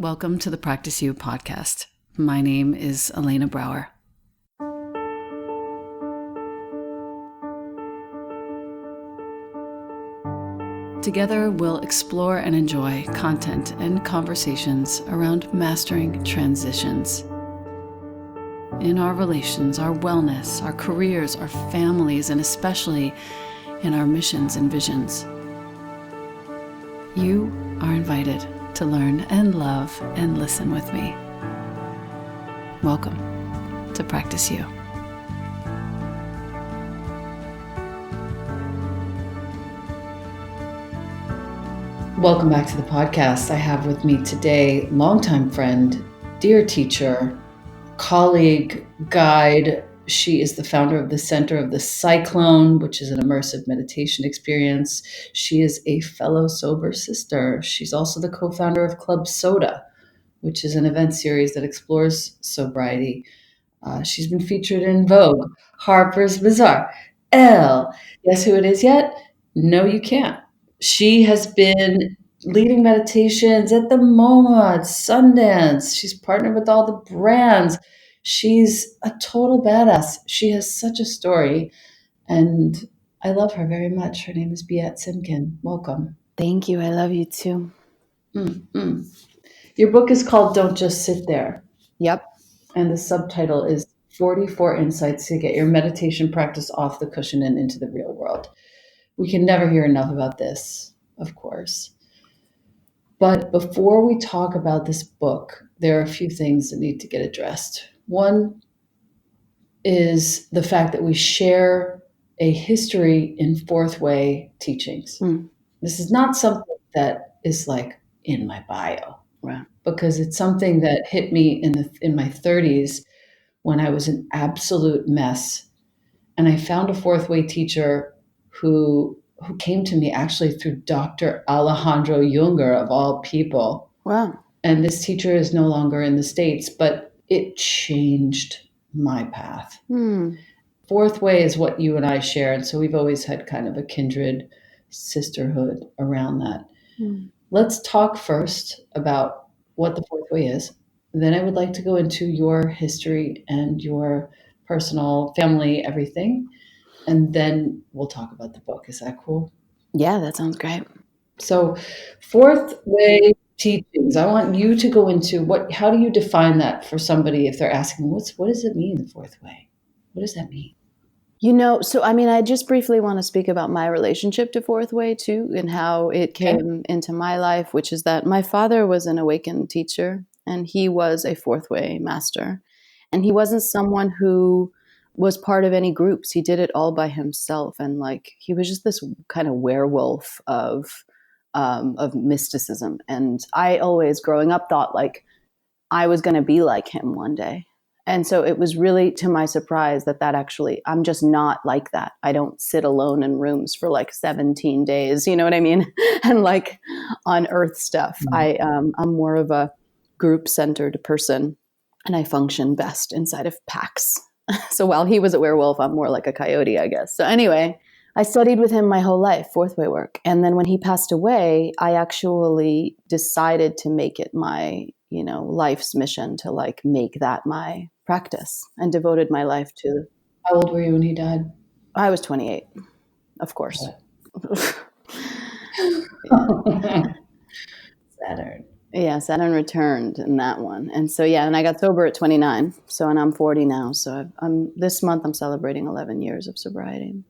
Welcome to the Practice You podcast. My name is Elena Brower. Together, we'll explore and enjoy content and conversations around mastering transitions in our relations, our wellness, our careers, our families, and especially in our missions and visions. You are invited to learn and love and listen with me. Welcome to Practice You. Welcome back to the podcast. I have with me today longtime friend, dear teacher, colleague, guide. She is the founder of the Center of the Cyclone, which is an immersive meditation experience. She is a fellow sober sister. She's also the co-founder of Club Soda, which is an event series that explores sobriety. She's been featured in Vogue, Harper's Bazaar, Elle. Guess who it is yet? No, you can't. She has been leading meditations at the MoMA, at Sundance. She's partnered with all the brands. She's a total badass. She has such a story, and I love her very much. Her name is Biet Simkin. Welcome. Thank you. I love you too. Your book is called Don't Just Sit There. Yep. And the subtitle is 44 Insights to Get Your Meditation Practice Off the Cushion and Into the Real World. We can never hear enough about this, of course. But before we talk about this book, there are a few things that need to get addressed. One is the fact that we share a history in fourth way teachings. This is not something that is like in my bio. Right. Because it's something that hit me in my 30s when I was an absolute mess. And I found a fourth way teacher who came to me actually through Dr. Alejandro Junger, of all people. Wow. And this teacher is no longer in the States, but it changed my path. Fourth way is what you and I share. And so we've always had kind of a kindred sisterhood around that. Let's talk first about what the fourth way is. Then I would like to go into your history and your personal family, everything. And then we'll talk about the book. Is that cool? Yeah, that sounds great. So fourth way teachings, I want you to go into how do you define that for somebody if they're asking, what does it mean, the fourth way? What does that mean? I just briefly want to speak about my relationship to fourth way too, and how it came into my life, which is that my father was an awakened teacher and he was a fourth way master. And he wasn't someone who was part of any groups. He did it all by himself. And he was just this kind of werewolf of mysticism. And I always growing up thought I was going to be like him one day. And so it was really to my surprise that actually, I'm just not like that. I don't sit alone in rooms for 17 days, you know what I mean? And unearth stuff. I'm more of a group-centered person, and I function best inside of packs. So while he was a werewolf, I'm more like a coyote, I guess. So anyway, I studied with him my whole life, fourth way work. And then when he passed away, I actually decided to make it my life's mission to make that my practice, and devoted my life to. How old were you when he died? I was 28, of course. Saturn. Yeah, Saturn returned in that one. And so, and I got sober at 29. And I'm 40 now. So this month I'm celebrating 11 years of sobriety.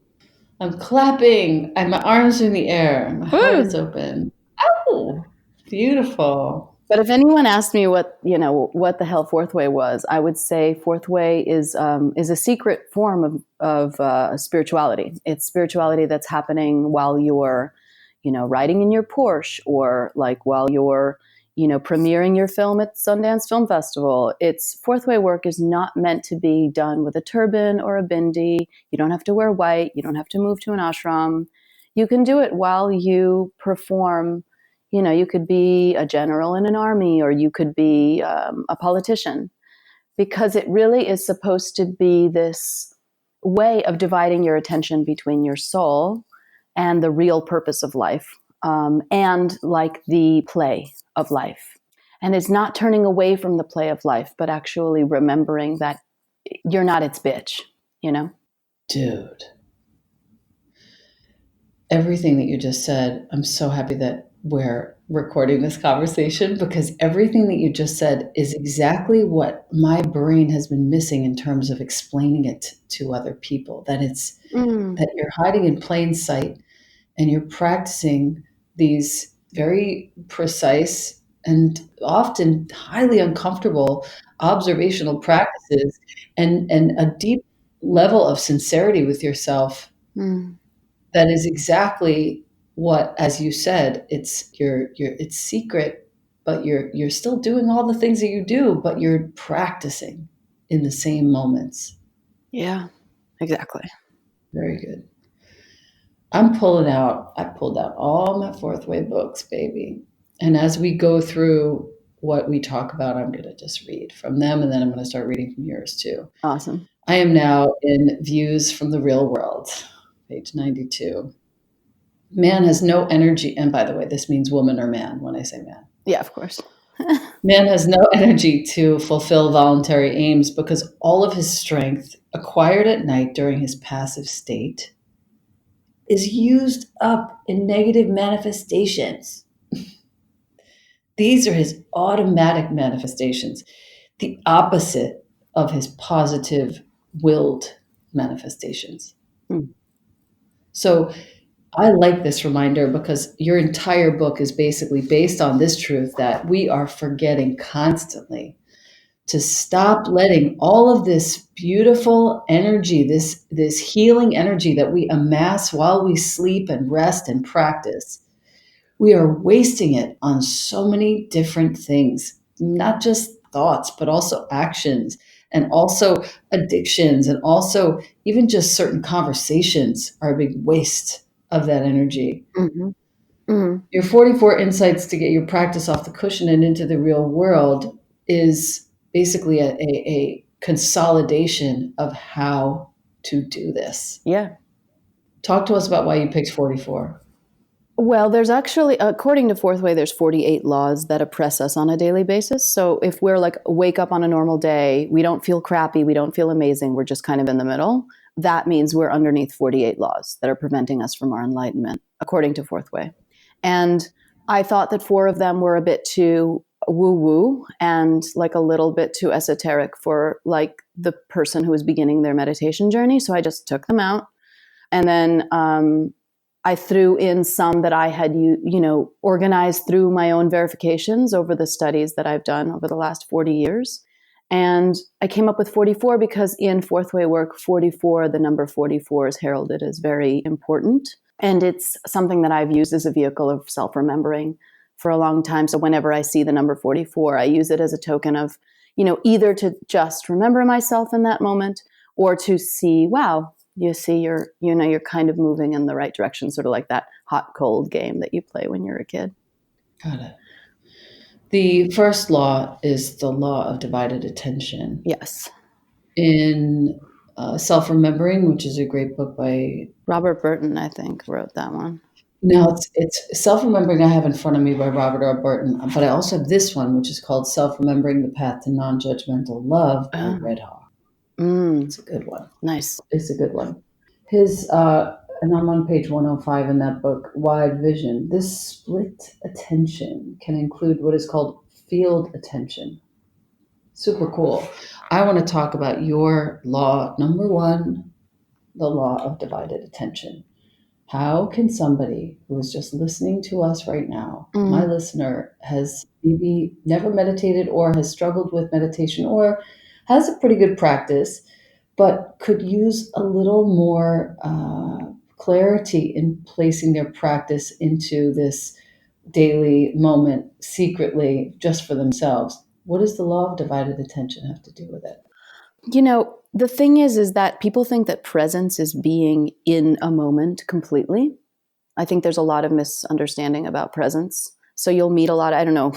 I'm clapping. My arms are in the air. My heart is open. Oh, beautiful. But if anyone asked me what the hell fourth way was, I would say fourth way is a secret form of spirituality. It's spirituality that's happening while you're, riding in your Porsche, or while you're, premiering your film at Sundance Film Festival. It's fourth way work is not meant to be done with a turban or a bindi. You don't have to wear white. You don't have to move to an ashram. You can do it while you perform. You could be a general in an army, or you could be a politician, because it really is supposed to be this way of dividing your attention between your soul and the real purpose of life, and the play of life. And it's not turning away from the play of life, but actually remembering that you're not its bitch, you know? Dude, everything that you just said, I'm so happy that we're recording this conversation, because everything that you just said is exactly what my brain has been missing in terms of explaining it to other people, that it's that you're hiding in plain sight and you're practicing these very precise and often highly uncomfortable observational practices, and a deep level of sincerity with yourself Mm. that is exactly what, as you said, it's secret, but you're still doing all the things that you do, but you're practicing in the same moments. Yeah, exactly. Very good. I pulled out all my fourth way books, baby. And as we go through what we talk about, I'm going to just read from them, and then I'm going to start reading from yours too. Awesome. I am now in Views from the Real World, page 92. Man has no energy. And by the way, this means woman or man when I say man. Yeah, of course. Man has no energy to fulfill voluntary aims because all of his strength, acquired at night during his passive state, is used up in negative manifestations. These are his automatic manifestations, the opposite of his positive willed manifestations. Mm. So I like this reminder because your entire book is basically based on this truth that we are forgetting constantly to stop letting all of this beautiful energy, this healing energy that we amass while we sleep and rest and practice. We are wasting it on so many different things, not just thoughts, but also actions, and also addictions, and also even just certain conversations are a big waste of that energy. Mm-hmm. Mm-hmm. Your 44 insights to get your practice off the cushion and into the real world is basically a consolidation of how to do this. Yeah. Talk to us about why you picked 44. Well, there's actually, according to Fourth Way, there's 48 laws that oppress us on a daily basis. So if we're like, wake up on a normal day, we don't feel crappy, we don't feel amazing, we're just kind of in the middle, that means we're underneath 48 laws that are preventing us from our enlightenment, according to Fourth Way. And I thought that 4 of them were a bit too woo-woo and like a little bit too esoteric for like the person who was beginning their meditation journey. So I just took them out. And then I threw in some that I had, organized through my own verifications over the studies that I've done over the last 40 years. And I came up with 44 because in Fourth Way work, 44, the number 44 is heralded as very important. And it's something that I've used as a vehicle of self-remembering for a long time. So whenever I see the number 44, I use it as a token of, either to just remember myself in that moment or to see, wow, you see you're kind of moving in the right direction, sort of like that hot cold game that you play when you're a kid. Got it. The first law is the law of divided attention. Yes. In Self-Remembering, which is a great book by... Robert Burton, I think, wrote that one. No, it's Self-Remembering I have in front of me by Robert R. Burton, but I also have this one, which is called Self-Remembering the Path to Non-Judgmental Love by Red Hawk. It's a good one. Nice. It's a good one. His, and I'm on page 105 in that book, Wide Vision. This split attention can include what is called field attention. Super cool. I want to talk about your law, number 1, the law of divided attention. How can somebody who is just listening to us right now, my listener, has maybe never meditated or has struggled with meditation or has a pretty good practice, but could use a little more clarity in placing their practice into this daily moment secretly just for themselves? What does the law of divided attention have to do with it? The thing is that people think that presence is being in a moment completely. I think there's a lot of misunderstanding about presence. So you'll meet a lot of, I don't know,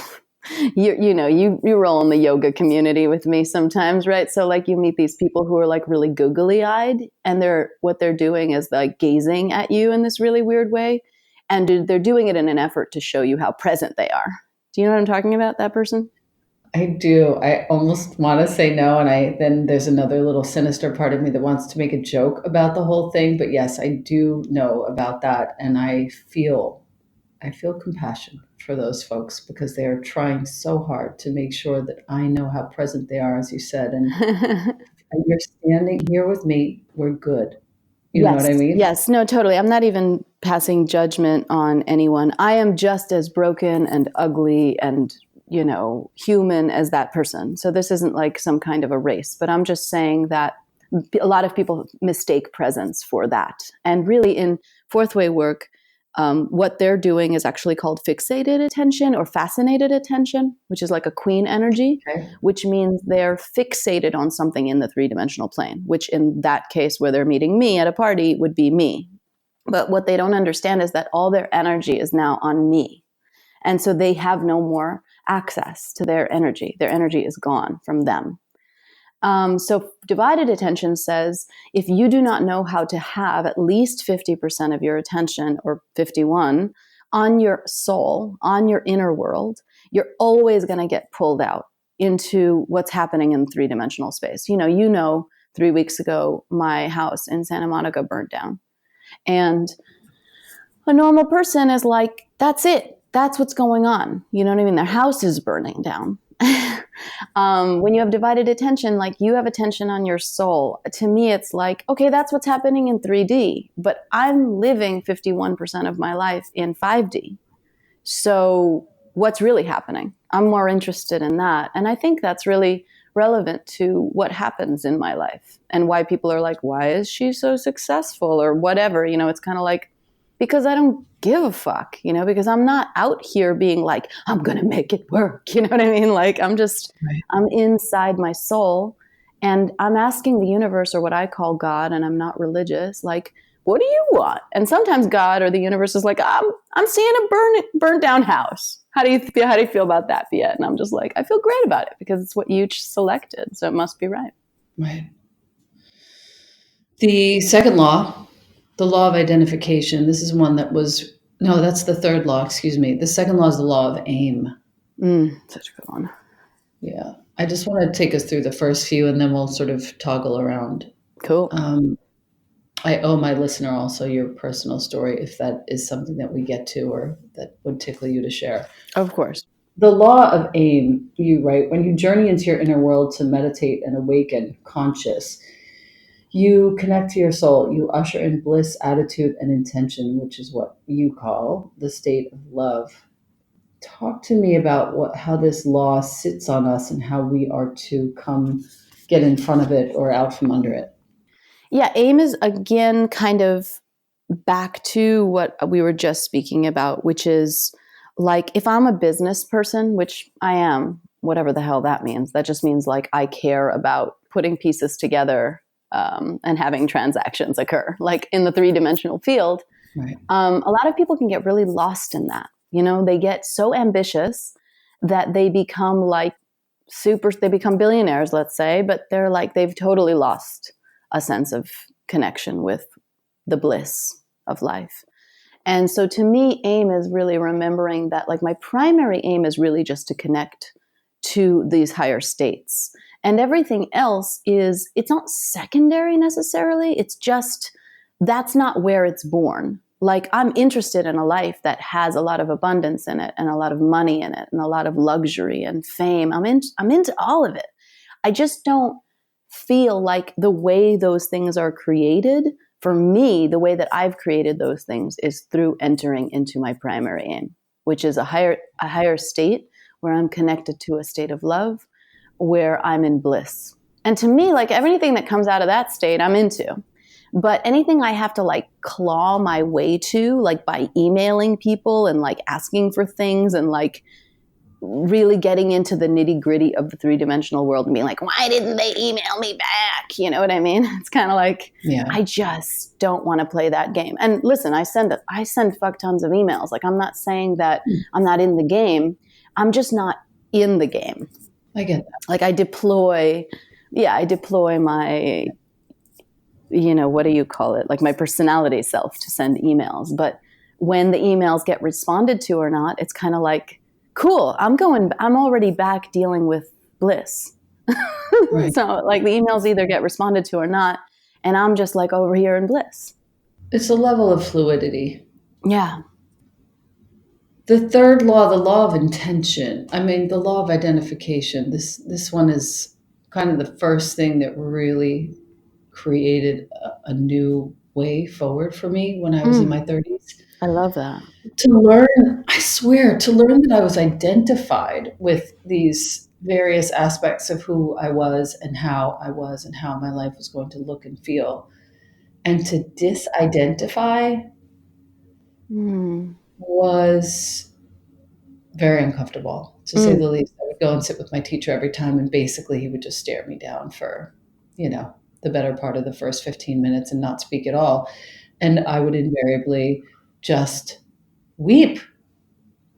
you roll in the yoga community with me sometimes, right? So like you meet these people who are like really googly eyed and what they're doing is like gazing at you in this really weird way. And they're doing it in an effort to show you how present they are. Do you know what I'm talking about, that person? I do. I almost want to say no, and then there's another little sinister part of me that wants to make a joke about the whole thing. But yes, I do know about that, and I feel compassion for those folks because they are trying so hard to make sure that I know how present they are, as you said, and you're standing here with me. We're good. You know what Yes, I mean? yes, no, totally. I'm not even passing judgment on anyone. I am just as broken and ugly and, human as that person. So this isn't like some kind of a race, but I'm just saying that a lot of people mistake presence for that. And really, in fourth way work, what they're doing is actually called fixated attention or fascinated attention, which is like a queen energy, Okay. which means they're fixated on something in the three-dimensional plane, which in that case where they're meeting me at a party would be me. But what they don't understand is that all their energy is now on me. And so they have no more access to their energy. Their energy is gone from them. So divided attention says if you do not know how to have at least 50% of your attention, or 51, on your soul, on your inner world, you're always going to get pulled out into what's happening in three-dimensional space. 3 weeks ago, my house in Santa Monica burnt down. And a normal person is like, that's it. That's what's going on. You know what I mean? Their house is burning down. When you have divided attention, like you have attention on your soul, to me, it's like, okay, that's what's happening in 3D, but I'm living 51% of my life in 5D. So what's really happening? I'm more interested in that. And I think that's really relevant to what happens in my life and why people are like, why is she so successful or whatever? It's kind of like, because I don't give a fuck, because I'm not out here being like, I'm going to make it work. You know what I mean? Like, Right. I'm inside my soul and I'm asking the universe, or what I call God, and I'm not religious, like, what do you want? And sometimes God or the universe is like, I'm seeing a burnt down house. How do you feel about that, Biet? And I'm just like, I feel great about it because it's what you selected, so it must be right. Right. The second law, the law of identification, this is one that was, no, that's the third law, excuse me. The second law is the law of aim. Such a good one. Yeah. I just want to take us through the first few and then we'll sort of toggle around. Cool. I owe my listener also your personal story if that is something that we get to or that would tickle you to share. Of course. The law of aim, you write, when you journey into your inner world to meditate and awaken conscious, you connect to your soul. You usher in bliss, attitude, and intention, which is what you call the state of love. Talk to me about how this law sits on us and how we are to come get in front of it or out from under it. Yeah, aim is again kind of back to what we were just speaking about, which is like if I'm a business person, which I am, whatever the hell that means, that just means like I care about putting pieces together and having transactions occur, like in the three-dimensional field. Right. A lot of people can get really lost in that. They get so ambitious that they become like they become billionaires, let's say, but they're like, they've totally lost a sense of connection with the bliss of life. And so to me, aim is really remembering that like my primary aim is really just to connect to these higher states. And everything else it's not secondary necessarily. It's just, that's not where it's born. Like I'm interested in a life that has a lot of abundance in it and a lot of money in it and a lot of luxury and fame. I'm into all of it. I just don't feel like the way those things are created, for me, the way that I've created those things is through entering into my primary aim, which is a higher state where I'm connected to a state of love, where I'm in bliss. And to me, like everything that comes out of that state, I'm into. But anything I have to like claw my way to, like by emailing people and like asking for things and like really getting into the nitty gritty of the three-dimensional world and being like, why didn't they email me back? You know what I mean? It's kind of like, Yeah. I just don't want to play that game. And listen, I send fuck tons of emails. Like, I'm not saying that I'm not in the game. I'm just not in the game. I get that. Like I deploy my, what do you call it? Like my personality self to send emails. But when the emails get responded to or not, it's kind of like, cool, I'm already back dealing with bliss. Right. So like the emails either get responded to or not, and I'm just like over here in bliss. It's a level of fluidity. Yeah. The third law, the law of intention. I mean, the law of identification. This one is kind of the first thing that really created a new way forward for me when I was in my 30s. I love that. To learn, I swear, to learn that I was identified with these various aspects of who I was and how I was and how my life was going to look and feel. And to disidentify Mm. was very uncomfortable, to say the least. I would go and sit with my teacher every time, and basically he would just stare me down for, the better part of the first 15 minutes and not speak at all. And I would invariably just weep,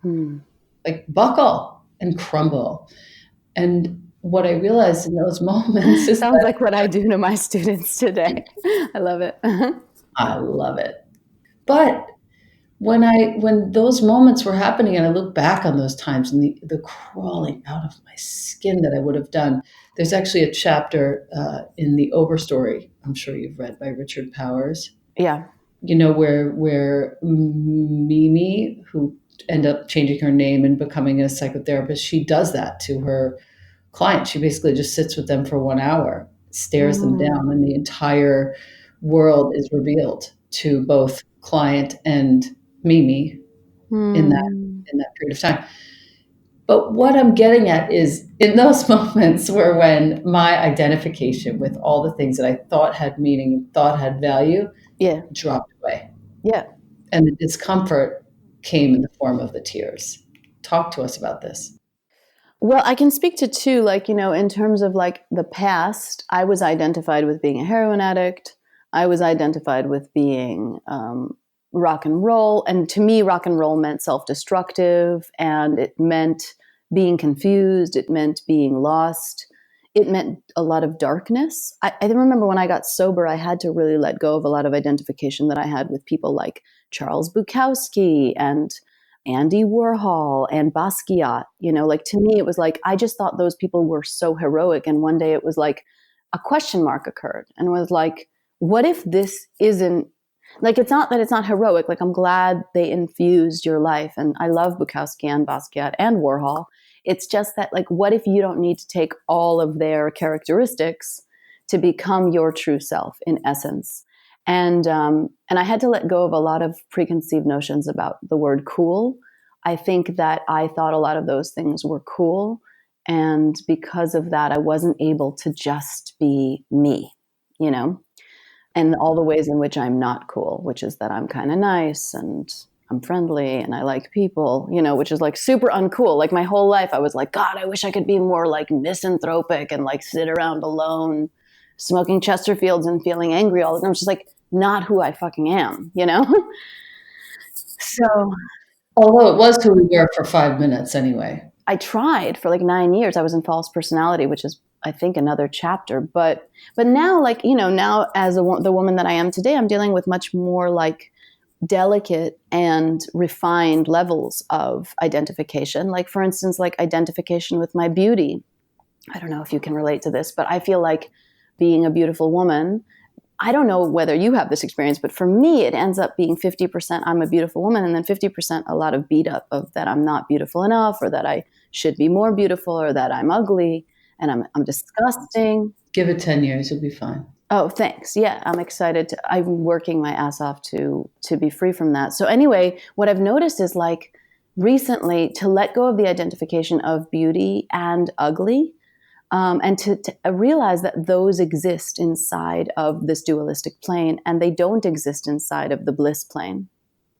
Mm. like buckle and crumble. And what I realized in those moments is Sounds that like what I do to my students today. I love it. I love it. But when those moments were happening and I look back on those times and the crawling out of my skin that I would have done, there's actually a chapter in the Overstory, I'm sure you've read, by Richard Powers. Yeah. Where Mimi, who ended up changing her name and becoming a psychotherapist, she does that to her client. She basically just sits with them for 1 hour, stares them Mm. down, and the entire world is revealed to both client and Mimi in that Mm. in that period of time. But what I'm getting at is in those moments where when my identification with all the things that I thought had meaning, thought had value, Yeah. dropped away. Yeah. And the discomfort came in the form of the tears. Talk to us about this. Well, I can speak to two, like, in terms of like the past, I was identified with being a heroin addict. I was identified with being rock and roll. And to me, rock and roll meant self destructive, and it meant being confused. It meant being lost. It meant a lot of darkness. I remember when I got sober, I had to really let go of a lot of identification that I had with people like Charles Bukowski and Andy Warhol and Basquiat. Like to me, it was like, I just thought those people were so heroic. And one day it was like a question mark occurred and was like, what if this isn't like, it's not that it's not heroic. Like, I'm glad they infused your life. And I love Bukowski and Basquiat and Warhol. It's just that, like, what if you don't need to take all of their characteristics to become your true self in essence? And I had to let go of a lot of preconceived notions about the word cool. I think that I thought a lot of those things were cool, and because of that, I wasn't able to just be me, and all the ways in which I'm not cool, which is that I'm kind of nice and I'm friendly and I like people, which is like super uncool. Like my whole life, I was like, God, I wish I could be more like misanthropic and like sit around alone, smoking Chesterfields and feeling angry all the time. I'm just like, not who I fucking am, So Although it was who we were for 5 minutes anyway. I tried for like 9 years. I was in false personality, which is, I think, another chapter. But now, like, now as the woman that I am today, I'm dealing with much more like delicate and refined levels of identification. Like, for instance, like identification with my beauty. I don't know if you can relate to this, but I feel like being a beautiful woman, I don't know whether you have this experience, but for me, it ends up being 50% I'm a beautiful woman, and then 50% a lot of beat up of that I'm not beautiful enough, or that I should be more beautiful, or that I'm ugly and I'm disgusting. Give it 10 years, you'll be fine. Oh, thanks. Yeah, I'm excited. I'm working my ass off to be free from that. So anyway, what I've noticed is like recently to let go of the identification of beauty and ugly, and to realize that those exist inside of this dualistic plane, and they don't exist inside of the bliss plane.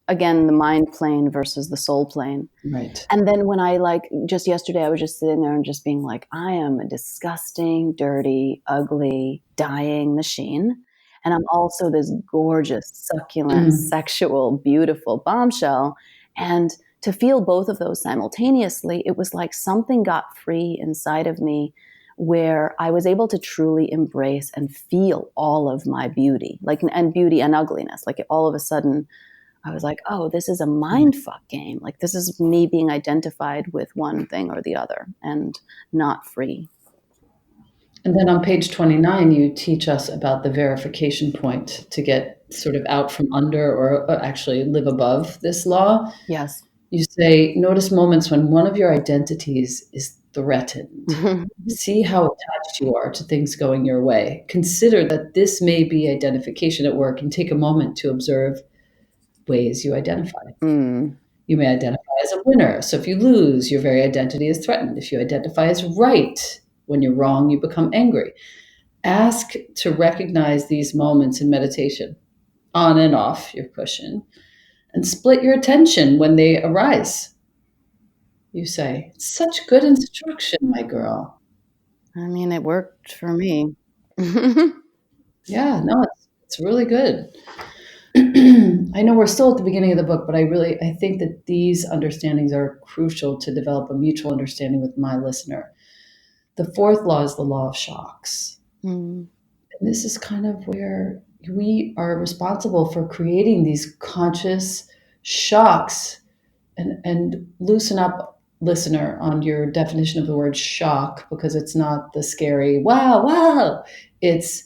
Again, the mind plane versus the soul plane. Right. And then when I just yesterday, I was just sitting there and just being like, I am a disgusting, dirty, ugly, dying machine. And I'm also this gorgeous, succulent, sexual, beautiful bombshell. And to feel both of those simultaneously, it was like something got free inside of me where I was able to truly embrace and feel all of my beauty, and beauty and ugliness. Like all of a sudden, I was like, oh, this is a mind fuck game. Like, this is me being identified with one thing or the other and not free. And then on page 29, you teach us about the verification point to get sort of out from under or actually live above this law. Yes. You say, notice moments when one of your identities is threatened. See how attached you are to things going your way. Consider that this may be identification at work and take a moment to observe ways you identify. Mm. You may identify as a winner. So if you lose, your very identity is threatened. If you identify as right, when you're wrong, you become angry. Ask to recognize these moments in meditation, on and off your cushion, and split your attention when they arise. You say, such good instruction, my girl. I mean, it worked for me. Yeah, no, it's really good. I know we're still at the beginning of the book, but I think that these understandings are crucial to develop a mutual understanding with my listener. The fourth law is the law of shocks. Mm. And this is kind of where we are responsible for creating these conscious shocks and loosen up, listener, on your definition of the word shock, because it's not the scary, wow, wow. It's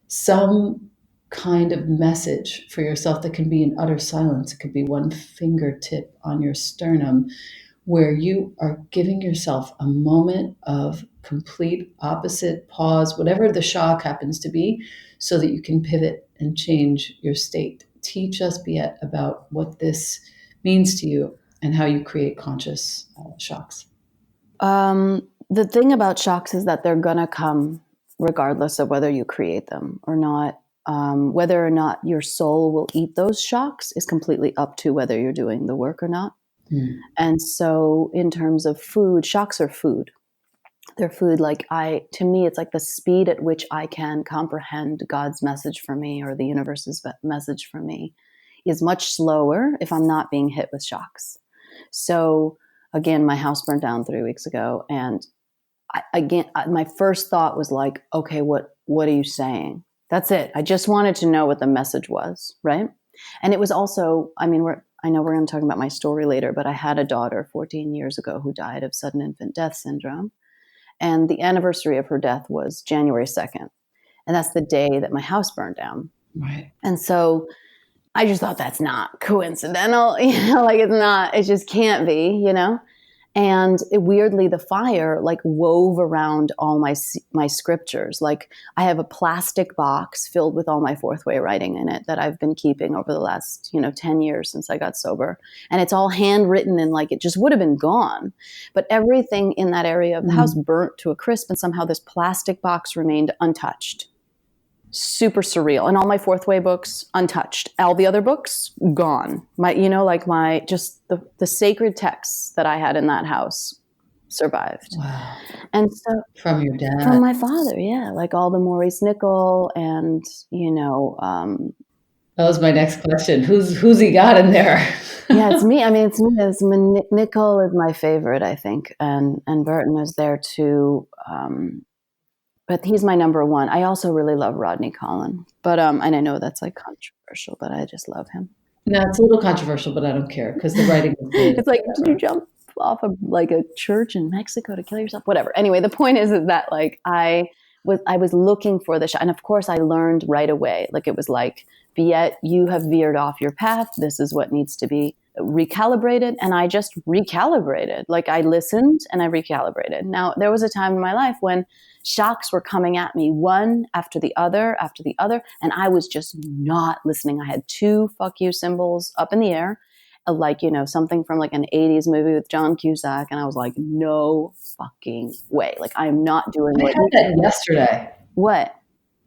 some kind of message for yourself that can be in utter silence. It could be one fingertip on your sternum where you are giving yourself a moment of complete opposite pause, whatever the shock happens to be, so that you can pivot and change your state. Teach us, Biet, about what this means to you and how you create conscious shocks. The thing about shocks is that they're going to come regardless of whether you create them or not. Whether or not your soul will eat those shocks is completely up to whether you're doing the work or not. Mm. And so in terms of food, shocks are food. They're food. To me, it's like the speed at which I can comprehend God's message for me or the universe's message for me is much slower if I'm not being hit with shocks. So again, my house burned down 3 weeks ago. And my first thought was like, okay, what are you saying? That's it. I just wanted to know what the message was. Right. And it was also, I know we're going to talk about my story later, but I had a daughter 14 years ago who died of sudden infant death syndrome. And the anniversary of her death was January 2nd. And that's the day that my house burned down. Right. And so I just thought that's not coincidental, it just can't be, And weirdly, the fire wove around all my scriptures. Like I have a plastic box filled with all my fourth way writing in it that I've been keeping over the last, 10 years since I got sober. And it's all handwritten and it just would have been gone. But everything in that area of the house burnt to a crisp and somehow this plastic box remained untouched. Super surreal. And all my fourth way books untouched. All the other books gone. The sacred texts that I had in that house survived. Wow. And so from your dad, from my father, yeah, like all the Maurice Nichol and that was my next question. Who's he got in there? Yeah, it's me. It's me. Nichol is my favorite, I think, and Burton is there too. But he's my number one. I also really love Rodney Collin. But and I know that's controversial, but I just love him. No, it's a little controversial, but I don't care because the writing is good. It's did you jump off of a church in Mexico to kill yourself? Whatever. Anyway, the point is that I was looking for the shot, and of course I learned right away. It was Biet, you have veered off your path. This is what needs to be recalibrated. And I just recalibrated. I listened and I recalibrated. Now, there was a time in my life when shocks were coming at me one after the other, and I was just not listening. I had 2 fuck you symbols up in the air, something from an 80s movie with John Cusack. And I was like, no fucking way. I'm not doing I had that yesterday. What?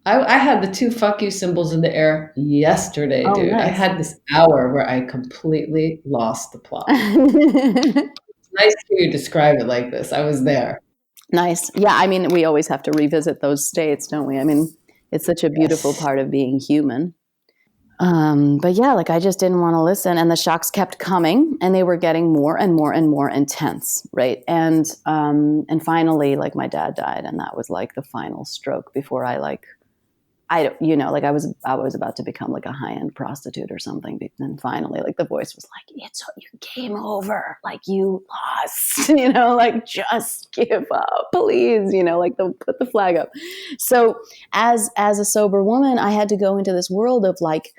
I had the 2 fuck you symbols in the air yesterday, dude. Nice. I had this hour where I completely lost the plot. It's nice to hear you describe it like this. I was there. Nice. Yeah, we always have to revisit those states, don't we? It's such a beautiful part of being human. But yeah, I just didn't want to listen, and the shocks kept coming, and they were getting more and more and more intense, right? And finally, my dad died, and that was the final stroke before I like I was about to become like a high-end prostitute or something. But then finally, like the voice was like, it's your game over. Like you lost, like just give up, please, like put the flag up. So as a sober woman, I had to go into this world of like,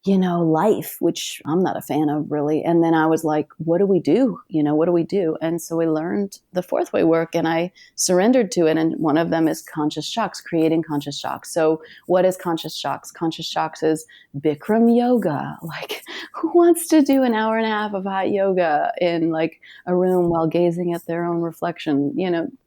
life, which I'm not a fan of really. And then I was like, what do we do? What do we do? And so we learned the fourth way work and I surrendered to it. And one of them is conscious shocks, creating conscious shocks. So what is conscious shocks? Conscious shocks is Bikram yoga. Like who wants to do an hour and a half of hot yoga in like a room while gazing at their own reflection?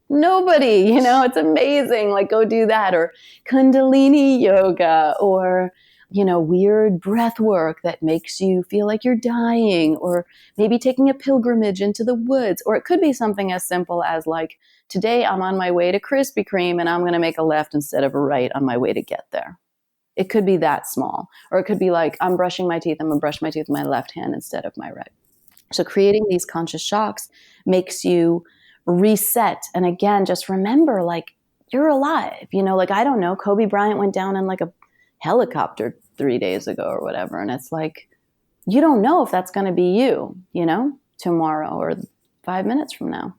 Nobody, it's amazing. Like go do that, or Kundalini yoga, or weird breath work that makes you feel like you're dying, or maybe taking a pilgrimage into the woods. Or it could be something as simple as like, today I'm on my way to Krispy Kreme and I'm going to make a left instead of a right on my way to get there. It could be that small. Or it could be like, I'm brushing my teeth, I'm going to brush my teeth with my left hand instead of my right. So creating these conscious shocks makes you reset. And again, just remember, like, you're alive. Like, I don't know, Kobe Bryant went down in like a helicopter 3 days ago or whatever. And it's like, you don't know if that's going to be you, tomorrow or 5 minutes from now.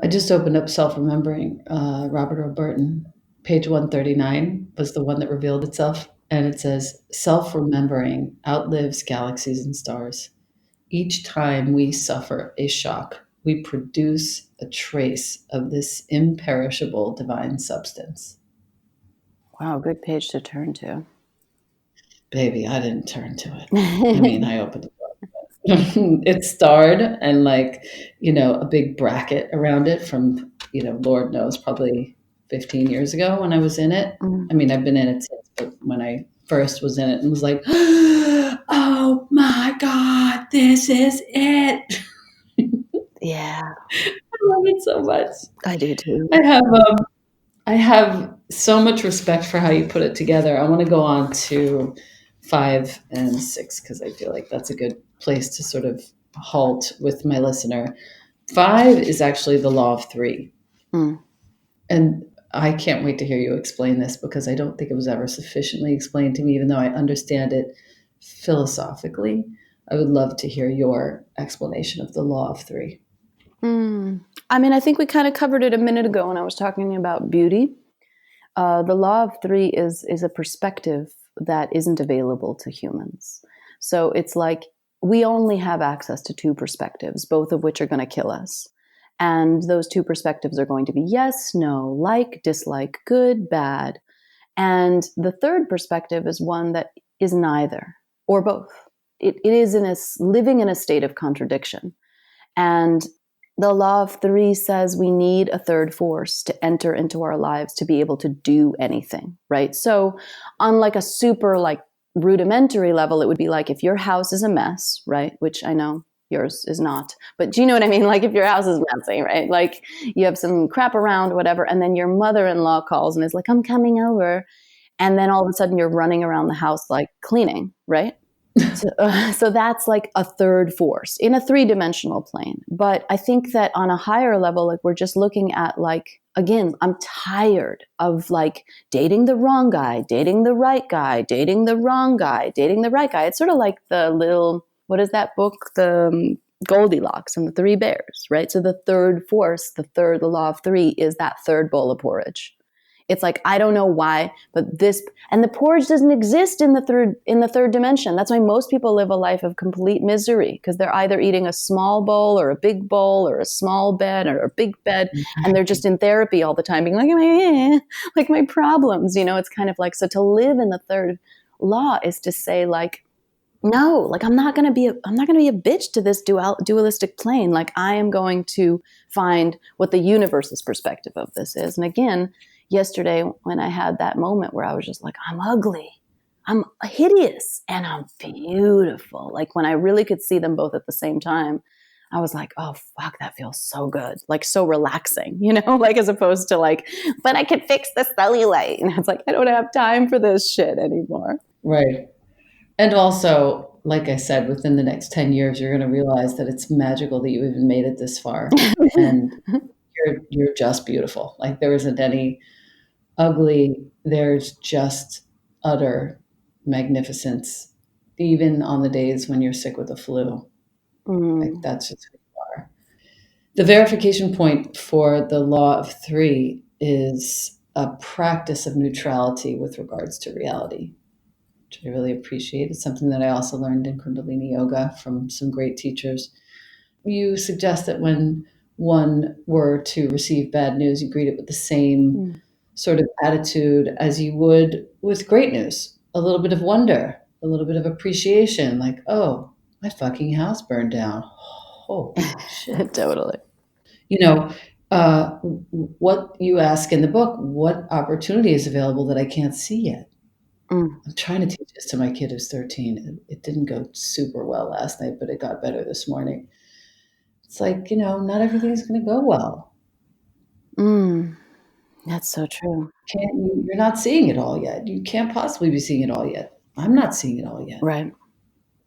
I just opened up Self-Remembering, Robert O. Burton. Page 139 was the one that revealed itself. And it says, self-remembering outlives galaxies and stars. Each time we suffer a shock, we produce a trace of this imperishable divine substance. Wow, good page to turn to. Baby, I didn't turn to it. I mean, I opened the book. It starred and like, a big bracket around it from, Lord knows, probably 15 years ago when I was in it. I mean, I've been in it since, but when I first was in it and was like, oh my God, this is it. Yeah. I love it so much. I do too. I have so much respect for how you put it together. I want to go on to 5 and 6 because I feel like that's a good place to sort of halt with my listener. 5 is actually the law of 3. And I can't wait to hear you explain this because I don't think it was ever sufficiently explained to me, even though I understand it philosophically. I would love to hear your explanation of the law of 3. I mean, I think we kind of covered it a minute ago when I was talking about beauty. The law of 3 is a perspective that isn't available to humans. So it's like we only have access to 2 perspectives, both of which are going to kill us. And those 2 perspectives are going to be yes, no, like, dislike, good, bad. And the third perspective is one that is neither or both. It is living in a state of contradiction. And the law of 3 says we need a third force to enter into our lives to be able to do anything, right? So on like a super like rudimentary level, it would be like if your house is a mess, right? Which I know yours is not, but do you know what I mean? Like if your house is messy, right? Like you have some crap around, whatever, and then your mother-in-law calls and is like, I'm coming over. And then all of a sudden you're running around the house like cleaning, right? So that's like a third force in a 3-dimensional plane. But I think that on a higher level, like we're just looking at like, again, I'm tired of like dating the wrong guy, dating the right guy, dating the wrong guy, dating the right guy. It's sort of like the little, what is that book? The Goldilocks and the 3 bears, right? So the third force, the law of 3 is that third bowl of porridge. It's like, I don't know why, but this, and the porridge doesn't exist in the third dimension. That's why most people live a life of complete misery because they're either eating a small bowl or a big bowl or a small bed or a big bed. And they're just in therapy all the time being like my problems, it's kind of like, so to live in the third law is to say like, no, like I'm not going to be a bitch to this dualistic plane. Like I am going to find what the universe's perspective of this is. And again, yesterday when I had that moment where I was just like, I'm ugly, I'm hideous, and I'm beautiful. Like when I really could see them both at the same time, I was like, oh, fuck, that feels so good. Like so relaxing, like as opposed to like, but I could fix the cellulite. And it's like, I don't have time for this shit anymore. Right. And also, like I said, within the next 10 years, you're going to realize that it's magical that you even made it this far. And you're just beautiful. Like there isn't any ugly, there's just utter magnificence, even on the days when you're sick with the flu. Like Mm. that's just who you are. The verification point for the law of three is a practice of neutrality with regards to reality, which I really appreciate. It's something that I also learned in Kundalini Yoga from some great teachers. You suggest that when one were to receive bad news, you greet it with the same Mm. sort of attitude as you would with great news. A little bit of wonder, a little bit of appreciation, like, oh, my fucking house burned down. Holy shit. Totally. You know, what you ask in the book, what opportunity is available that I can't see yet? Mm. I'm trying to teach this to my kid who's 13. It didn't go super well last night, but it got better this morning. It's like, not everything's going to go well. Mm. That's so true. You're not seeing it all yet. You can't possibly be seeing it all yet. I'm not seeing it all yet. Right.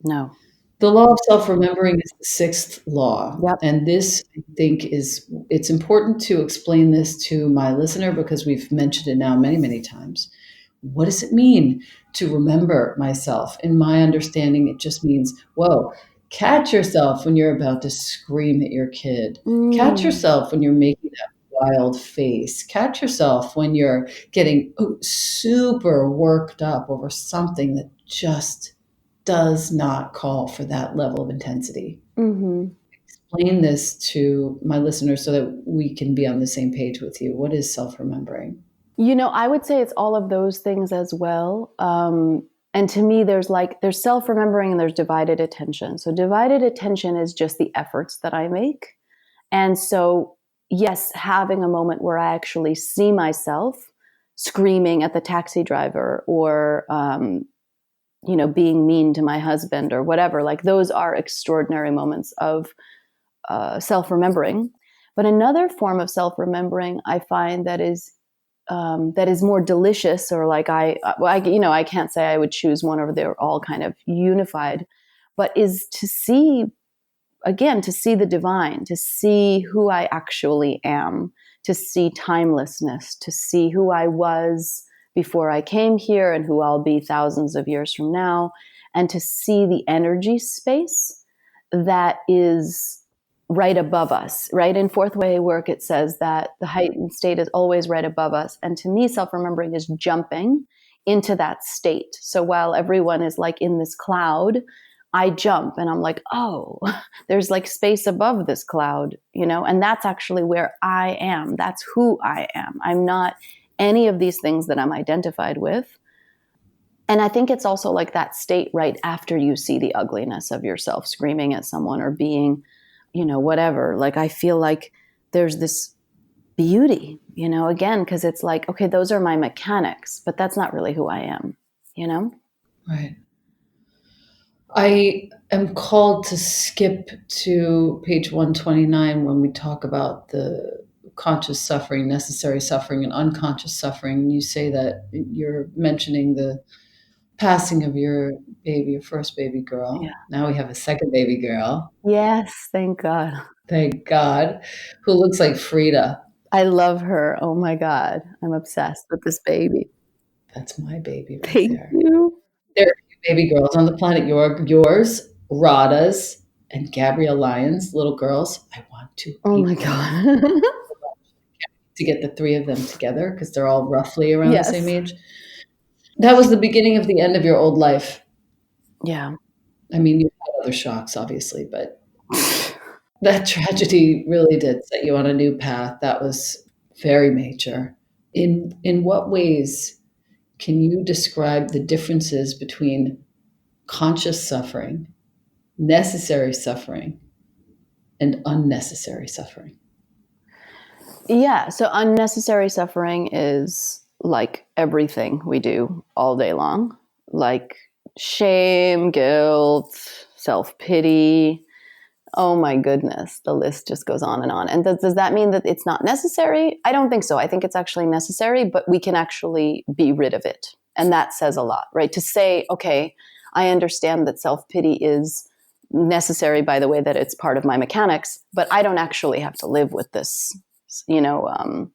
No. The law of self-remembering is the sixth law. Yep. And this, I think, it's important to explain this to my listener because we've mentioned it now many, many times. What does it mean to remember myself? In my understanding, it just means, whoa, catch yourself when you're about to scream at your kid. Catch Mm. yourself when you're making that wild face. Catch yourself when you're getting super worked up over something that just does not call for that level of intensity. Mm-hmm. Explain this to my listeners so that we can be on the same page with you. What is self-remembering? I would say it's all of those things as well. And to me, there's self-remembering and there's divided attention. So divided attention is just the efforts that I make. And so, yes, having a moment where I actually see myself screaming at the taxi driver or, being mean to my husband or whatever, like those are extraordinary moments of self-remembering. But another form of self-remembering I find that is more delicious, or like I can't say I would choose one over they're all kind of unified, but is to see again, to see the divine, to see who I actually am, to see timelessness, to see who I was before I came here and who I'll be thousands of years from now, and to see the energy space that is right above us. Right in fourth way work, it says that the heightened state is always right above us. And to me, self-remembering is jumping into that state. So while everyone is like in this cloud, I jump and I'm like, oh, there's like space above this cloud, and that's actually where I am. That's who I am. I'm not any of these things that I'm identified with. And I think it's also like that state right after you see the ugliness of yourself screaming at someone or being, whatever. Like I feel like there's this beauty, again, because it's like, okay, those are my mechanics, but that's not really who I am. Right. I am called to skip to page 129 when we talk about the conscious suffering, necessary suffering, and unconscious suffering. You say that you're mentioning the passing of your baby, your first baby Yeah. girl. Now we have a second baby girl, Yes, thank God. thank God, who looks like Frida. I love her. Oh my God. I'm obsessed with this baby. That's my baby right Thank there. you. There are a few baby girls on the planet. Yours, Radha's, and Gabrielle Lyons, little girls. I want to Oh my eat them God. to get the three of them together because they're all roughly around the same Yes. age. That was the beginning of the end of your old life. Yeah. I mean, you had other shocks, obviously, but that tragedy really did set you on a new path. That was very major. In what ways can you describe the differences between conscious suffering, necessary suffering, and unnecessary suffering? Yeah. So unnecessary suffering is like everything we do all day long, like shame, guilt, self pity. Oh my goodness. The list just goes on and on. And does that mean that it's not necessary? I don't think so. I think it's actually necessary, but we can actually be rid of it. And that says a lot, right? To say, okay, I understand that self pity is necessary by the way that it's part of my mechanics, but I don't actually have to live with this, you know,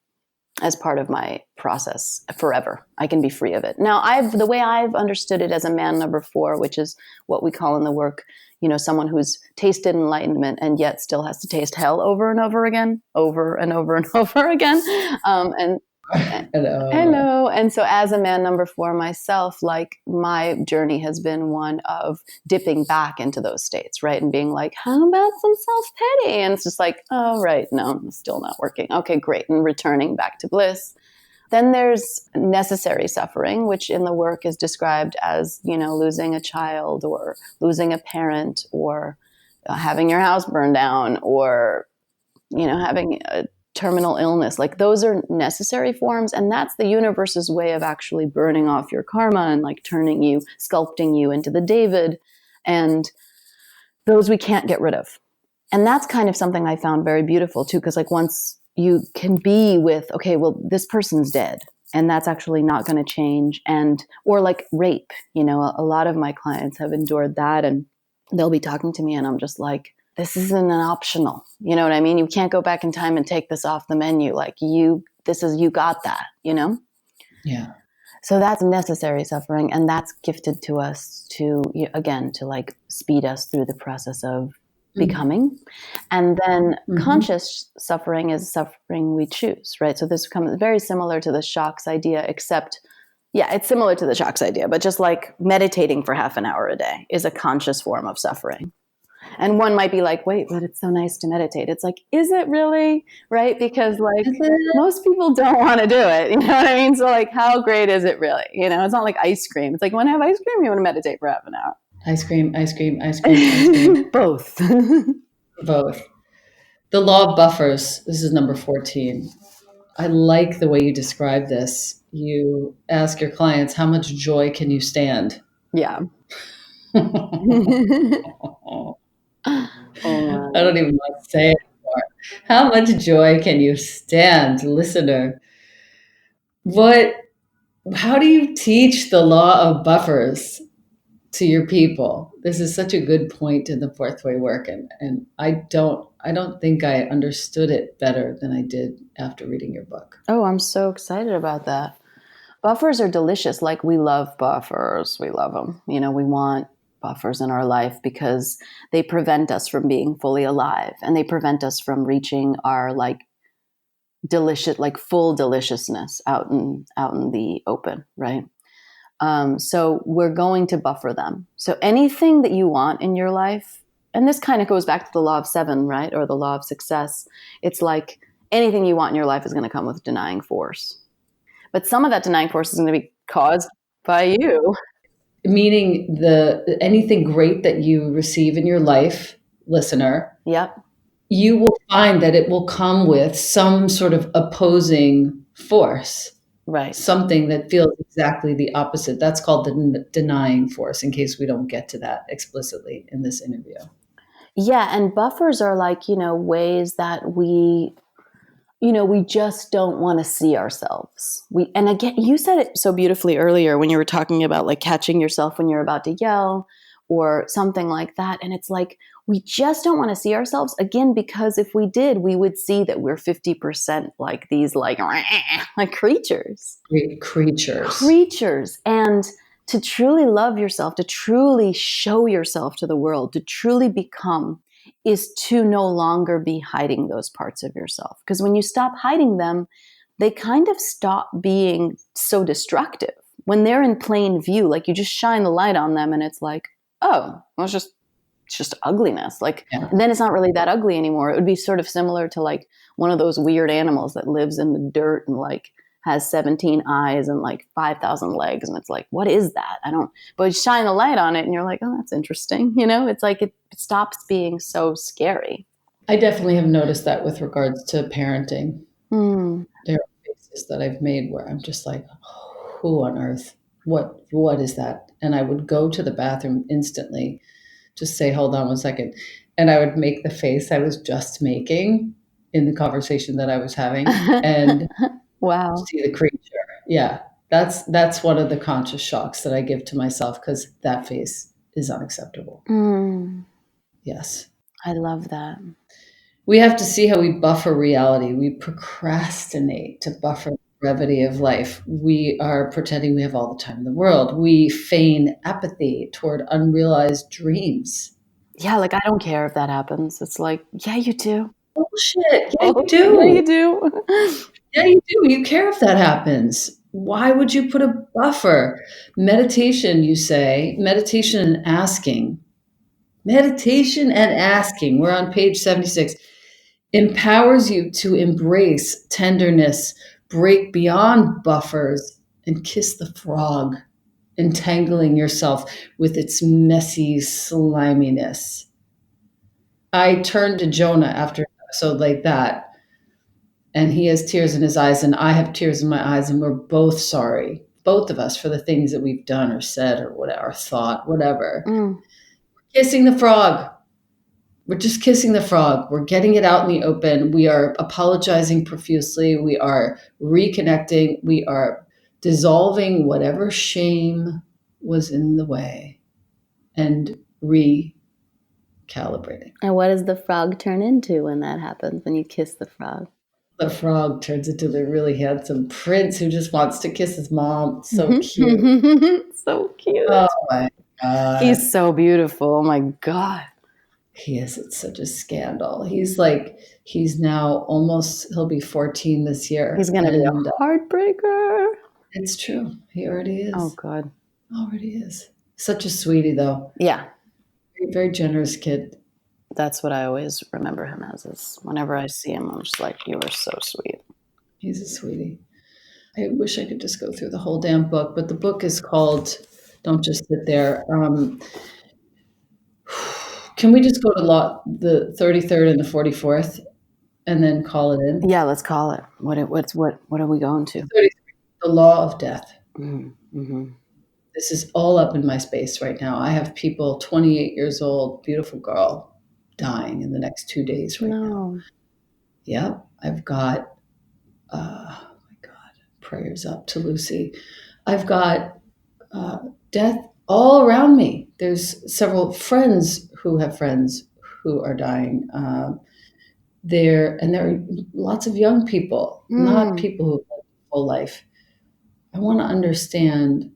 as part of my process forever. I can be free of it. Now, the way I've understood it as a man number 4, which is what we call in the work, someone who's tasted enlightenment and yet still has to taste hell over and over again, over and over and over again. Hello. And so as a man number 4 myself, like my journey has been one of dipping back into those states, right? And being like, how about some self-pity? And it's just like, oh, right. No, it's still not working. Okay, great. And returning back to bliss. Then there's necessary suffering, which in the work is described as, losing a child or losing a parent or having your house burned down or, having a terminal illness. Like those are necessary forms. And that's the universe's way of actually burning off your karma and like sculpting you into the David. And those we can't get rid of. And that's kind of something I found very beautiful too. Cause like once you can be with, okay, well, this person's dead and that's actually not going to change. Or like rape, a lot of my clients have endured that and they'll be talking to me and I'm just like, this isn't an optional. You know what I mean? You can't go back in time and take this off the menu. Like you got that, Yeah. So that's necessary suffering. And that's gifted to us to like speed us through the process of becoming. And then conscious suffering is suffering we choose, right? So this becomes very similar to the shocks idea, except, it's similar to the shocks idea, but just like meditating for half an hour a day is a conscious form of suffering. And one might be like, wait, but it's so nice to meditate. It's like, is it really? Right? Because like most people don't want to do it. You know what I mean? So like, how great is it really? It's not like ice cream. It's like, you want to have ice cream? You want to meditate for half an hour? Ice cream, ice cream, ice cream, ice cream. Both. Both. The law of buffers. This is number 14. I like the way you describe this. You ask your clients, how much joy can you stand? Yeah. I don't even want to say it anymore. How much joy can you stand, listener? How do you teach the law of buffers to your people? This is such a good point in the fourth way work. And I don't think I understood it better than I did after reading your book. Oh, I'm so excited about that. Buffers are delicious. Like we love buffers. We love them. We want buffers in our life because they prevent us from being fully alive and they prevent us from reaching our like delicious, like full deliciousness out in the open, right? So we're going to buffer them. So anything that you want in your life, and this kind of goes back to the law of 7, right? Or the law of success. It's like anything you want in your life is going to come with denying force. But some of that denying force is going to be caused by you. Meaning anything great that you receive in your life, listener, Yep. you will find that it will come with some sort of opposing force. Right. Something that feels exactly the opposite. That's called the denying force, in case we don't get to that explicitly in this interview. Yeah. And buffers are like, ways that we just don't want to see ourselves. And again, you said it so beautifully earlier when you were talking about like catching yourself when you're about to yell or something like that. And it's like, we just don't want to see ourselves again, because if we did, we would see that we're 50% like these like creatures. Creatures. And to truly love yourself, to truly show yourself to the world, to truly become is to no longer be hiding those parts of yourself. Because when you stop hiding them, they kind of stop being so destructive. When they're in plain view, like you just shine the light on them and it's like, oh, well, it's just ugliness. Like, and then it's not really that ugly anymore. It would be sort of similar to like one of those weird animals that lives in the dirt and like has 17 eyes and like 5,000 legs. And it's like, what is that? But you shine the light on it and you're like, oh, that's interesting. It's like, it stops being so scary. I definitely have noticed that with regards to parenting. There are faces that I've made where I'm just like, who on earth? What is that? And I would go to the bathroom instantly, just say, hold on one second. And I would make the face I was just making in the conversation that I was having. And wow. See the creature. Yeah. That's one of the conscious shocks that I give to myself, because that face is unacceptable. Yes. I love that. We have to see how we buffer reality. We procrastinate to buffer the brevity of life. We are pretending we have all the time in the world. We feign apathy toward unrealized dreams. Yeah, like I don't care if that happens. It's like, yeah, you do. Bullshit. Yeah, you Bullshit. Yeah, do. you do. Yeah, you do. You care if that happens. Why would you put a buffer? Meditation, you say, meditation and asking. Meditation and asking. We're on page 76. Empowers you to embrace tenderness, break beyond buffers, and kiss the frog, entangling yourself with its messy sliminess. I turned to Jonah after an episode like that, and he has tears in his eyes, and I have tears in my eyes, and we're both sorry, both of us, for the things that we've done or said or whatever, or thought, whatever. Mm. Kissing the frog. We're just kissing the frog. We're getting it out in the open. We are apologizing profusely. We are reconnecting. We are dissolving whatever shame was in the way and recalibrating. And what does the frog turn into when that happens, when you kiss the frog? The frog turns into the really handsome prince who just wants to kiss his mom. So cute. So cute. Oh my God. He's so beautiful. Oh my God. He is. It's such a scandal. He's now almost, he'll be 14 this year. He's going to be a heartbreaker. It's true. He already is. Oh, God. Already is. Such a sweetie, though. Yeah. Very, very generous kid. That's what I always remember him as, is whenever I see him, I'm just like, you are so sweet. He's a sweetie. I wish I could just go through the whole damn book, but the book is called Don't Just Sit There. Can we just go to the 33rd and the 44th and then call it in? Yeah, let's call it. What are we going to? 33, the law of death. Mm-hmm. This is all up in my space right now. I have people 28 years old, beautiful girl, dying in the next 2 days right now. Yep. I've got, oh my God, prayers up to Lucy. I've got death all around me. There's several friends who have friends who are dying. There are lots of young people, not people who live a full life. I want to understand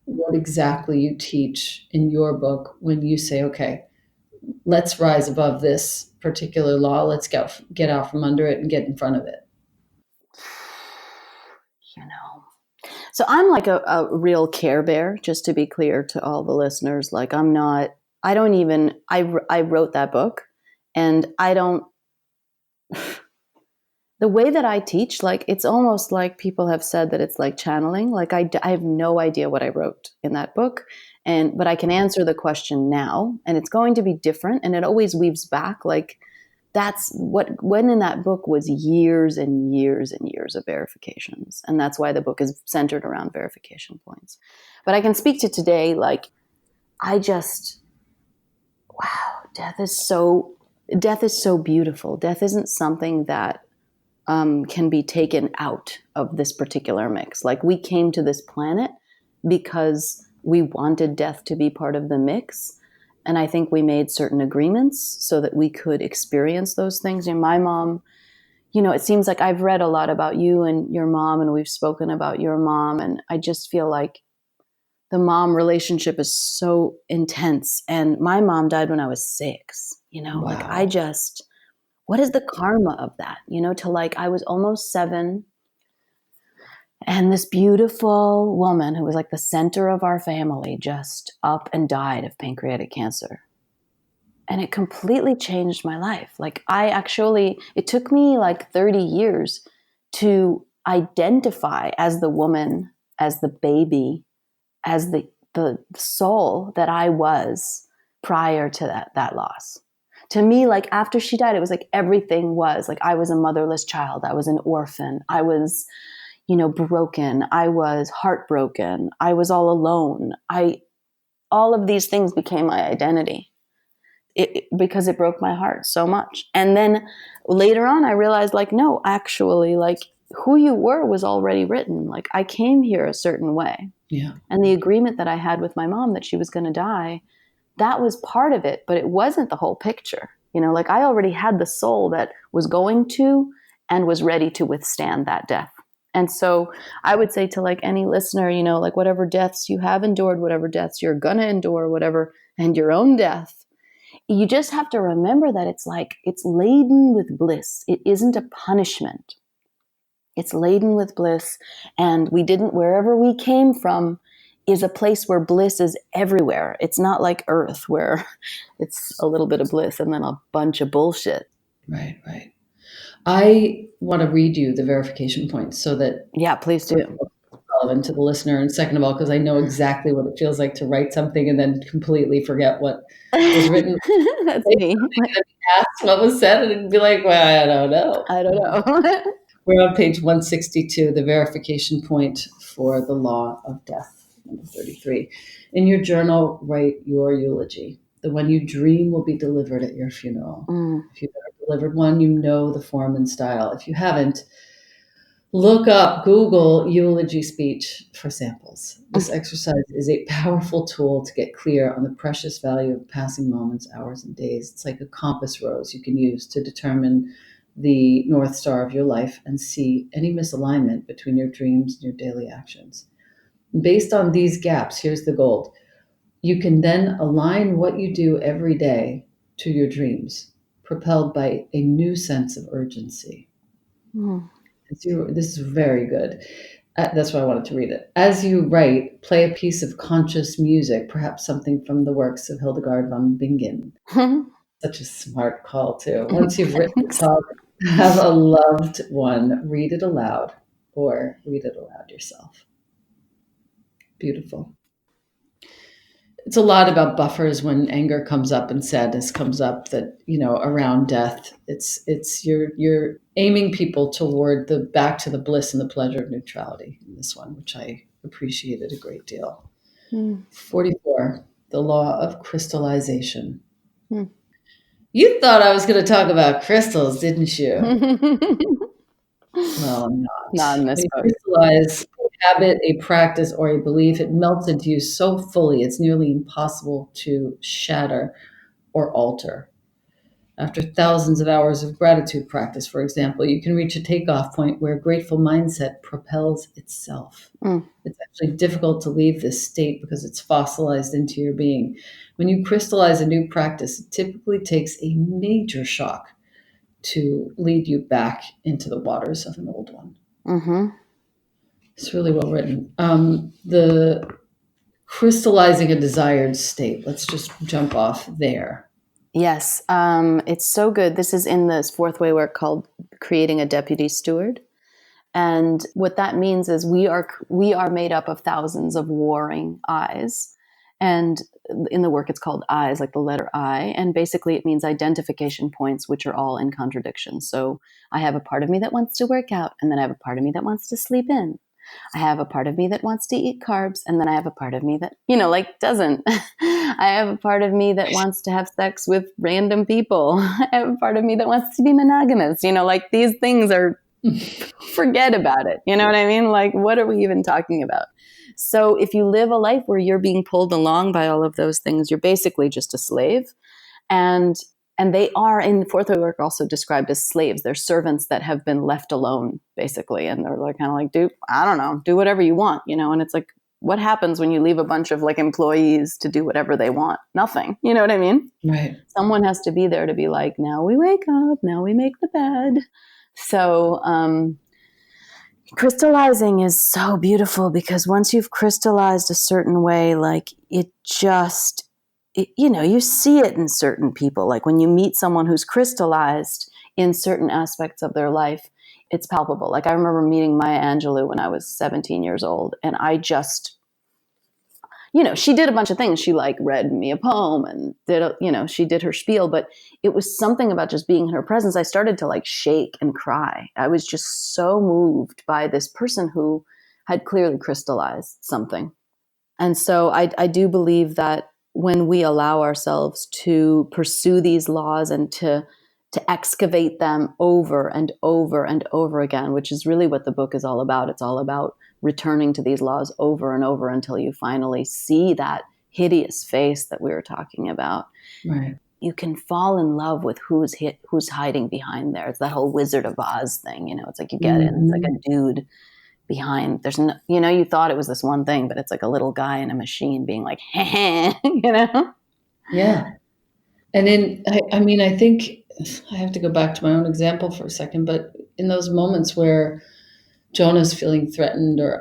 what exactly you teach in your book when you say, okay, let's rise above this particular law. Let's get out from under it and get in front of it. So I'm like a real Care Bear, just to be clear to all the listeners. Like I wrote that book and I don't, the way that I teach, like it's almost like people have said that it's like channeling. Like I have no idea what I wrote in that book, but I can answer the question now, and it's going to be different, and it always weaves back. Like that's when in that book was years and years and years of verifications, and that's why the book is centered around verification points. But I can speak to today. Like wow, death is so beautiful. Death isn't something that can be taken out of this particular mix. Like we came to this planet because we wanted death to be part of the mix. And I think we made certain agreements so that we could experience those things. And my mom, it seems like I've read a lot about you and your mom, and we've spoken about your mom. And I just feel like the mom relationship is so intense. And my mom died when I was 6, Wow. Like what is the karma of that? I was almost 7, and this beautiful woman who was like the center of our family just up and died of pancreatic cancer. And it completely changed my life. Like it took me like 30 years to identify as the woman, as the baby, as the soul that I was prior to that loss. To me, like after she died, it was like everything was like I was a motherless child. I was an orphan. I was, broken. I was heartbroken. I was all alone. All of these things became my identity because it broke my heart so much. And then later on, I realized like, no, actually, like who you were was already written. Like I came here a certain way. Yeah. And the agreement that I had with my mom that she was going to die, that was part of it, but it wasn't the whole picture. Like I already had the soul that was going to and was ready to withstand that death. And so I would say to like any listener, like whatever deaths you have endured, whatever deaths you're going to endure, whatever, and your own death, you just have to remember that it's laden with bliss. It isn't a punishment. It's laden with bliss. And wherever we came from is a place where bliss is everywhere. It's not like Earth where it's a little bit of bliss and then a bunch of bullshit. Right, right. I want to read you the verification points so that Yeah, please do. relevant to the listener, and second of all, because I know exactly what it feels like to write something and then completely forget what was written. That's me. Ask what was said and be like, well, I don't know. I don't know. We're on page 162, the verification point for the law of death, number 33. In your journal, write your eulogy. The one you dream will be delivered at your funeral. If you've ever delivered one, you know the form and style. If you haven't, look up, Google eulogy speech for samples. This exercise is a powerful tool to get clear on the precious value of passing moments, hours, and days. It's like a compass rose you can use to determine the North Star of your life and see any misalignment between your dreams and your daily actions. Based on these gaps, here's the gold. You can then align what you do every day to your dreams, propelled by a new sense of urgency. This is very good. That's why I wanted to read it. As you write, play a piece of conscious music, perhaps something from the works of Hildegard von Bingen. Such a smart call, too. Once you've written the talk, have a loved one read it aloud or read it aloud yourself. Beautiful. It's a lot about buffers when anger comes up and sadness comes up, that, around death. It's you're aiming people toward back to the bliss and the pleasure of neutrality in this one, which I appreciated a great deal. 44, the law of crystallization. You thought I was going to talk about crystals, didn't you? Well, I'm not. Not in this When you book. crystallize a habit, a practice, or a belief, it melts into you so fully it's nearly impossible to shatter or alter. After thousands of hours of gratitude practice, for example, you can reach a takeoff point where a grateful mindset propels itself. It's actually difficult to leave this state because it's fossilized into your being. When you crystallize a new practice, it typically takes a major shock to lead you back into the waters of an old one. It's really well written. The crystallizing a desired state. Let's just jump off there. Yes, it's so good. This is in this fourth way work called Creating a Deputy Steward. And what that means is we are made up of thousands of warring eyes. And in the work, it's called eyes, like the letter I. And basically it means identification points, which are all in contradiction. So I have a part of me that wants to work out, and then I have a part of me that wants to sleep in. I have a part of me that wants to eat carbs, and then I have a part of me that, doesn't. I have a part of me that wants to have sex with random people. I have a part of me that wants to be monogamous. These things are, forget about it. You know what I mean? Like, what are we even talking about? So if you live a life where you're being pulled along by all of those things, you're basically just a slave. And they are, in the fourth way work, also described as slaves. They're servants that have been left alone, basically. And they're kind of like, do whatever you want, And it's like, what happens when you leave a bunch of employees to do whatever they want? Nothing. You know what I mean? Right. Someone has to be there to be like, now we wake up, now we make the bed. So crystallizing is so beautiful, because once you've crystallized a certain way, you see it in certain people. Like when you meet someone who's crystallized in certain aspects of their life, it's palpable. Like I remember meeting Maya Angelou when I was 17 years old, and I just, she did a bunch of things. She read me a poem and she did her spiel, but it was something about just being in her presence. I started to shake and cry. I was just so moved by this person who had clearly crystallized something. And so I do believe that when we allow ourselves to pursue these laws and to excavate them over and over and over again, which is really what the book is all about. It's all about returning to these laws over and over until you finally see that hideous face that we were talking about. Right. you can fall in love with who's hiding behind there. It's that whole Wizard of Oz thing, it's like you get in, it's like Mhm. a dude behind. There's no, you thought it was this one thing, but it's like a little guy in a machine being like, Yeah. And I mean, I think I have to go back to my own example for a second, but in those moments where Jonah's feeling threatened, or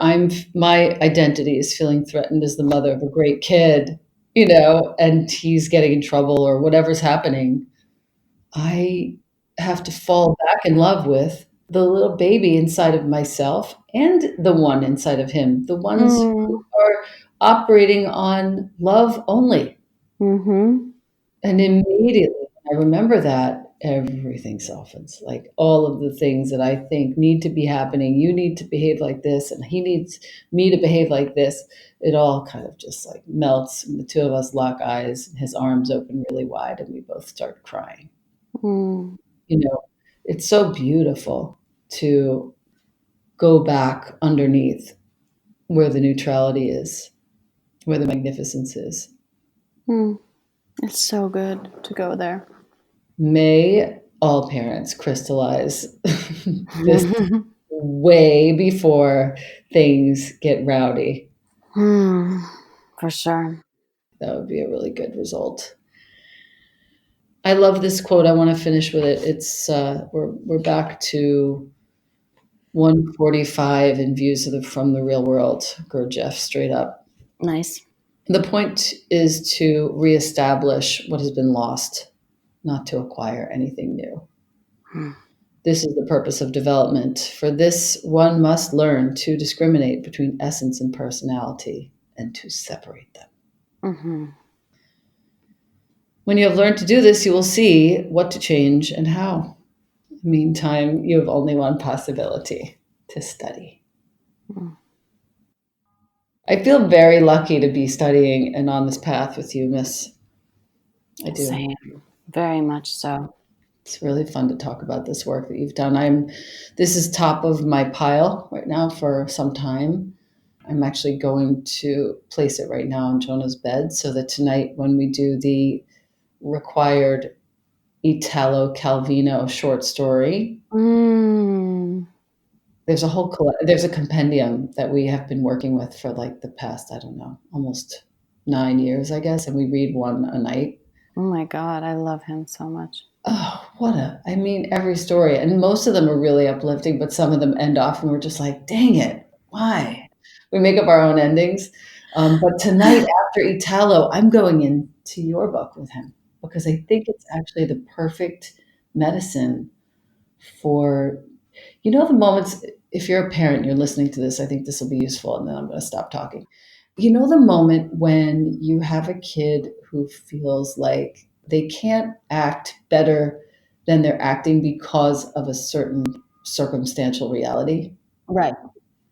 my identity is feeling threatened as the mother of a great kid, and he's getting in trouble or whatever's happening, I have to fall back in love with the little baby inside of myself and the one inside of him, the ones who Mm, are operating on love only. mm-hmm. And immediately, when I remember that, everything softens. Like all of the things that I think need to be happening, you need to behave like this, and he needs me to behave like this. It all kind of just like melts, and the two of us lock eyes, and his arms open really wide, and we both start crying. Mm, You know, it's so beautiful to go back underneath where the neutrality is, where the magnificence is. mm. It's so good to go there. May all parents crystallize this way before things get rowdy. For sure. That would be a really good result. I love this quote. I want to finish with it. It's we're back to 145 in views from the real world. Gurdjieff, straight up. Nice. The point is to reestablish what has been lost, not to acquire anything new. Hmm. This is the purpose of development. For this, one must learn to discriminate between essence and personality and to separate them. Mm-hmm. When you have learned to do this, you will see what to change and how. Meantime, you have only one possibility: to study. Mm. I feel very lucky to be studying and on this path with you, Miss. I do. Same. Very much so. It's really fun to talk about this work that you've done. This is top of my pile right now for some time. I'm actually going to place it right now on Jonah's bed so that tonight, when we do the required Italo Calvino short story, Mm. there's a compendium that we have been working with for like the past, I don't know, almost 9 years, I guess, and we read one a night. Oh my God, I love him so much. Oh, I mean, every story, and most of them are really uplifting, but some of them end off, and we're just like, dang it, why? We make up our own endings. But tonight, after Italo, I'm going into your book with him because I think it's actually the perfect medicine for, the moments, if you're a parent, you're listening to this, I think this will be useful, and then I'm going to stop talking. The moment when you have a kid who feels like they can't act better than they're acting because of a certain circumstantial reality. Right,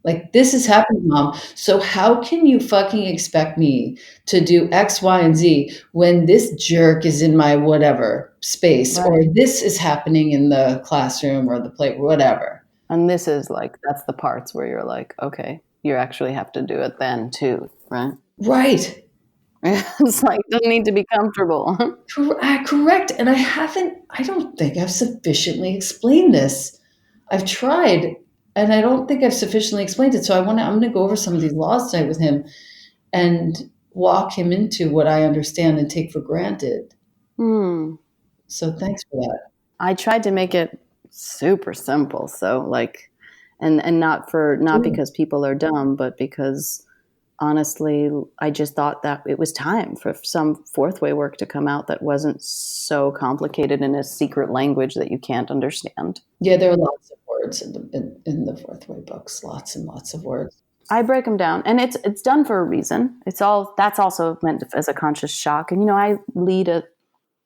Like, this is happening, mom. So how can you fucking expect me to do X, Y, and Z when this jerk is in my whatever space, or right. this is happening in the classroom or the play, whatever? And this is like, that's the parts where you're like, okay, you actually have to do it then too, right? Right. It's like, doesn't need to be comfortable. Correct. And I don't think I've sufficiently explained this. I've tried, and I don't think I've sufficiently explained it. So I'm going to go over some of these laws tonight with him and walk him into what I understand and take for granted. Hmm. So thanks for that. I tried to make it super simple. So like, and not Sure. because people are dumb, but because honestly, I just thought that it was time for some fourth way work to come out that wasn't so complicated in a secret language that you can't understand. Yeah, there are lots of words in the fourth way books, lots and lots of words. I break them down, and it's done for a reason. It's all that's also meant as a conscious shock. And I lead a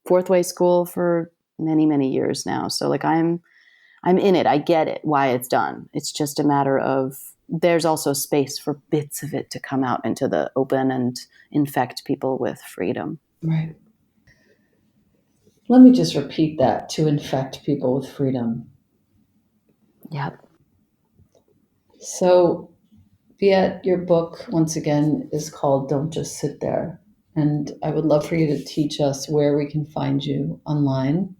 fourth way school for many years now, so like I'm in it. I get it why it's done. It's just a matter of there's also space for bits of it to come out into the open and infect people with freedom. Right. Let me just repeat that: to infect people with freedom. Yep. So, Biet, your book, once again, is called Don't Just Sit There. And I would love for you to teach us where we can find you online.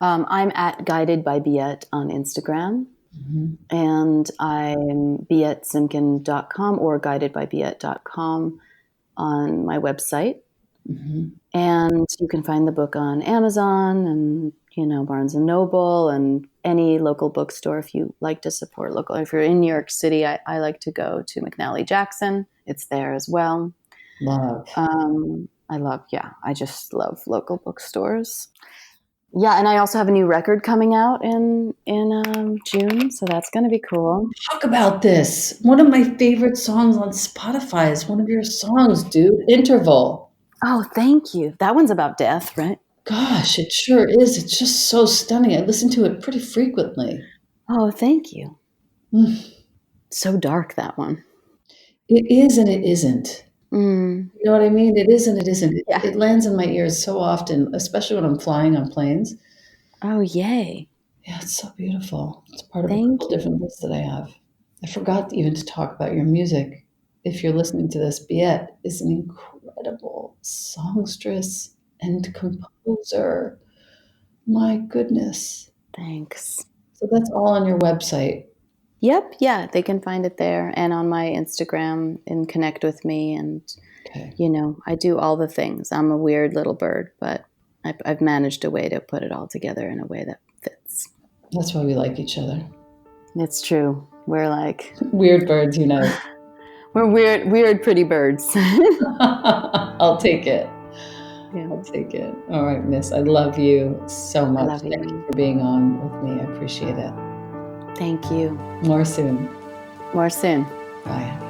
I'm at Guided by Biet on Instagram. Mm-hmm. And I'm bietsimkin.com or guidedbybiet.com on my website. Mm-hmm. And you can find the book on Amazon and, Barnes and Noble and any local bookstore if you like to support local. If you're in New York City, I like to go to McNally Jackson. It's there as well. Love. I just love local bookstores. Yeah, and I also have a new record coming out in June, so that's going to be cool. Talk about this. One of my favorite songs on Spotify is one of your songs, dude. Interval. Oh, thank you. That one's about death, right? Gosh, it sure is. It's just so stunning. I listen to it pretty frequently. Oh, thank you. Mm. So dark, that one. It is and it isn't. Mm. You know what I mean? It is and it isn't. Yeah. It lands in my ears so often, especially when I'm flying on planes. Oh, yay. Yeah, it's so beautiful. It's part of a Thank couple different you. lists that I have. I forgot even to talk about your music. If you're listening to this, Biet is an incredible songstress and composer. My goodness. Thanks. So that's all on your website. Yep. Yeah, they can find it there and on my Instagram and connect with me. And, Okay. I do all the things. I'm a weird little bird, but I've managed a way to put it all together in a way that fits. That's why we like each other. It's true. We're like Weird birds unite. we're weird, pretty birds. I'll take it. Yeah. I'll take it. All right, Miss. I love you so I much. love Thank you you. for being on with me. I appreciate it. Thank you. More soon. More soon. Bye.